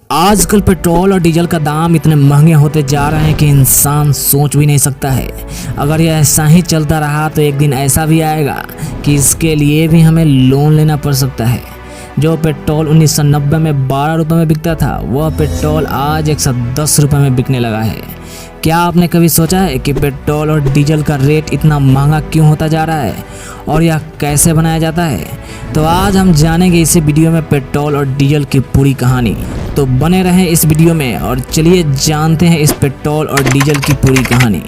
आजकल पेट्रोल और डीजल का दाम इतने महंगे होते जा रहे हैं कि इंसान सोच भी नहीं सकता है। अगर यह ऐसा ही चलता रहा तो एक दिन ऐसा भी आएगा कि इसके लिए भी हमें लोन लेना पड़ सकता है। जो पेट्रोल 1990 में 12 रुपये में बिकता था, वह पेट्रोल आज 110 रुपये में बिकने लगा है। क्या आपने कभी सोचा है कि पेट्रोल और डीजल का रेट इतना महंगा क्यों होता जा रहा है और यह कैसे बनाया जाता है? तो आज हम जानेंगे इसी वीडियो में पेट्रोल और डीजल की पूरी कहानी। तो बने रहें इस वीडियो में और चलिए जानते हैं इस पेट्रोल और डीजल की पूरी कहानी।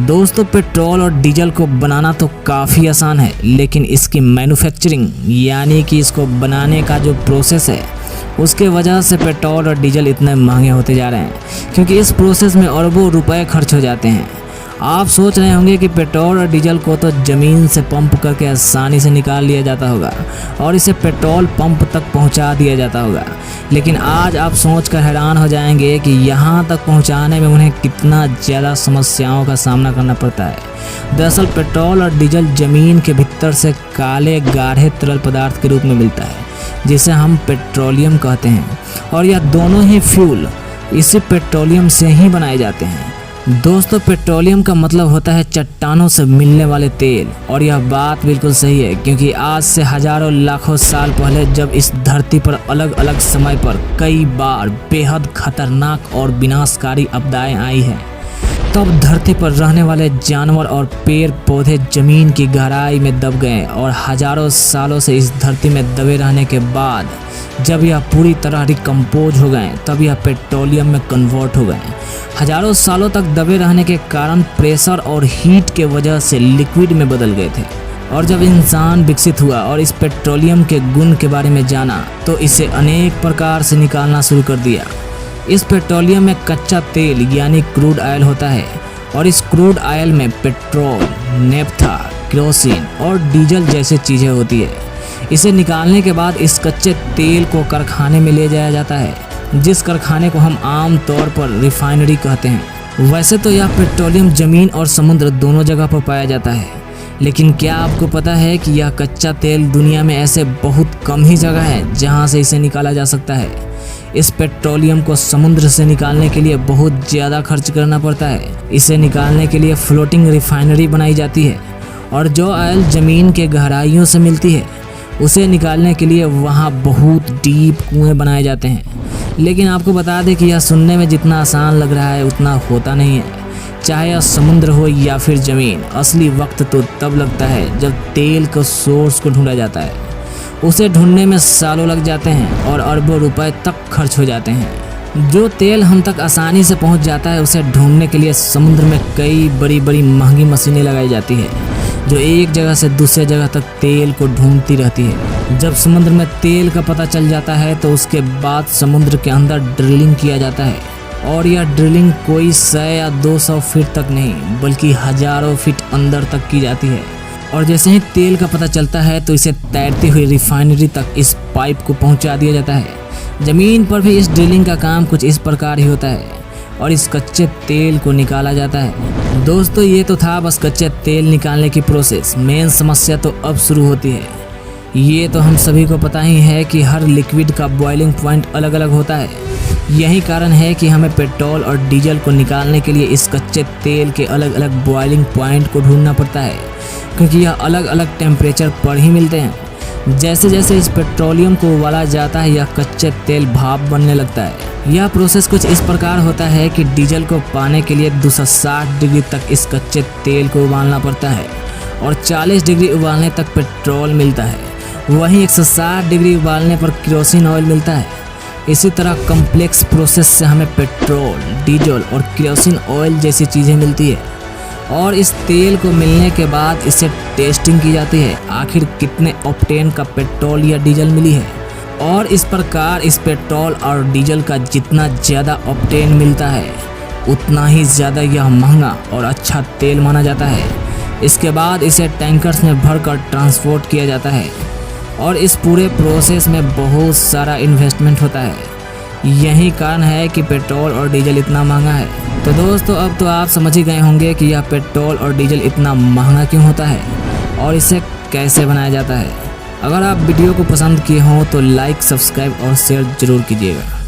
दोस्तों, पेट्रोल और डीजल को बनाना तो काफ़ी आसान है, लेकिन इसकी मैन्युफैक्चरिंग यानी कि इसको बनाने का जो प्रोसेस है, उसके वजह से पेट्रोल और डीजल इतने महंगे होते जा रहे हैं, क्योंकि इस प्रोसेस में अरबों रुपए खर्च हो जाते हैं। आप सोच रहे होंगे कि पेट्रोल और डीजल को तो ज़मीन से पंप करके आसानी से निकाल लिया जाता होगा और इसे पेट्रोल पंप तक पहुंचा दिया जाता होगा, लेकिन आज आप सोचकर हैरान हो जाएंगे कि यहाँ तक पहुंचाने में उन्हें कितना ज़्यादा समस्याओं का सामना करना पड़ता है। दरअसल पेट्रोल और डीजल ज़मीन के भीतर से काले गाढ़े तरल पदार्थ के रूप में मिलता है, जिसे हम पेट्रोलियम कहते हैं, और यह दोनों ही फ्यूल इसी पेट्रोलियम से ही बनाए जाते हैं। दोस्तों, पेट्रोलियम का मतलब होता है चट्टानों से मिलने वाले तेल, और यह बात बिल्कुल सही है, क्योंकि आज से हजारों लाखों साल पहले जब इस धरती पर अलग अलग समय पर कई बार बेहद खतरनाक और विनाशकारी आपदाएं आई हैं, तब धरती पर रहने वाले जानवर और पेड़ पौधे जमीन की गहराई में दब गए, और हजारों सालों से इस धरती में दबे रहने के बाद जब यह पूरी तरह रिकम्पोज हो गए, तब यह पेट्रोलियम में कन्वर्ट हो गए। हजारों सालों तक दबे रहने के कारण प्रेशर और हीट के वजह से लिक्विड में बदल गए थे, और जब इंसान विकसित हुआ और इस पेट्रोलियम के गुण के बारे में जाना, तो इसे अनेक प्रकार से निकालना शुरू कर दिया। इस पेट्रोलियम में कच्चा तेल यानी क्रूड ऑयल होता है, और इस क्रूड ऑयल में पेट्रोल, नेफ्था, केरोसिन और डीजल जैसी चीज़ें होती है। इसे निकालने के बाद इस कच्चे तेल को कारखाने में ले जाया जाता है, जिस कारखाने को हम आम तौर पर रिफाइनरी कहते हैं। वैसे तो यह पेट्रोलियम ज़मीन और समुद्र दोनों जगह पर पाया जाता है, लेकिन क्या आपको पता है कि यह कच्चा तेल दुनिया में ऐसे बहुत कम ही जगह है जहां से इसे निकाला जा सकता है। इस पेट्रोलियम को समुद्र से निकालने के लिए बहुत ज़्यादा खर्च करना पड़ता है। इसे निकालने के लिए फ्लोटिंग रिफाइनरी बनाई जाती है, और जो ऑयल ज़मीन के गहराइयों से मिलती है, उसे निकालने के लिए वहाँ बहुत डीप कुएँ बनाए जाते हैं। लेकिन आपको बता दें कि यह सुनने में जितना आसान लग रहा है उतना होता नहीं है। चाहे यह समुद्र हो या फिर ज़मीन, असली वक्त तो तब लगता है जब तेल के सोर्स को ढूंढा जाता है। उसे ढूंढने में सालों लग जाते हैं और अरबों रुपए तक खर्च हो जाते हैं। जो तेल हम तक आसानी से पहुंच जाता है, उसे ढूंढने के लिए समुद्र में कई बड़ी बड़ी महंगी मशीनें लगाई जाती है, जो एक जगह से दूसरे जगह तक तेल को ढूंढती रहती है। जब समुद्र में तेल का पता चल जाता है, तो उसके बाद समुद्र के अंदर ड्रिलिंग किया जाता है, और यह ड्रिलिंग कोई 100 या 200 फीट तक नहीं, बल्कि हजारों फीट अंदर तक की जाती है। और जैसे ही तेल का पता चलता है, तो इसे तैरती हुई रिफाइनरी तक इस पाइप को पहुंचा दिया जाता है। ज़मीन पर भी इस ड्रिलिंग का काम कुछ इस प्रकार ही होता है, और इस कच्चे तेल को निकाला जाता है। दोस्तों, ये तो था बस कच्चे तेल निकालने की प्रोसेस। मेन समस्या तो अब शुरू होती है। ये तो हम सभी को पता ही है कि हर लिक्विड का बॉइलिंग पॉइंट अलग अलग होता है। यही कारण है कि हमें पेट्रोल और डीजल को निकालने के लिए इस कच्चे तेल के अलग अलग बॉइलिंग पॉइंट को ढूंढना पड़ता है, क्योंकि यह अलग अलग टेम्परेचर पर ही मिलते हैं। जैसे जैसे इस पेट्रोलियम को उबाला जाता है, यह कच्चे तेल भाप बनने लगता है। यह प्रोसेस कुछ इस प्रकार होता है कि डीजल को पाने के लिए 260 डिग्री तक इस कच्चे तेल को उबालना पड़ता है, और 40 डिग्री उबालने तक पेट्रोल मिलता है। वहीं 160 डिग्री उबालने पर केरोसिन ऑयल मिलता है। इसी तरह कम्प्लेक्स प्रोसेस से हमें पेट्रोल, डीजल और केरोसिन ऑयल जैसी चीज़ें मिलती है, और इस तेल को मिलने के बाद इसे टेस्टिंग की जाती है, आखिर कितने ऑक्टेन का पेट्रोल या डीजल मिली है। और इस प्रकार इस पेट्रोल और डीजल का जितना ज़्यादा ऑक्टेन मिलता है, उतना ही ज़्यादा यह महंगा और अच्छा तेल माना जाता है। इसके बाद इसे टैंकर्स में भरकर ट्रांसपोर्ट किया जाता है, और इस पूरे प्रोसेस में बहुत सारा इन्वेस्टमेंट होता है। यही कारण है कि पेट्रोल और डीजल इतना महंगा है। तो दोस्तों, अब तो आप समझ ही गए होंगे कि यह पेट्रोल और डीजल इतना महंगा क्यों होता है और इसे कैसे बनाया जाता है। अगर आप वीडियो को पसंद किए हों तो लाइक, सब्सक्राइब और शेयर ज़रूर कीजिएगा।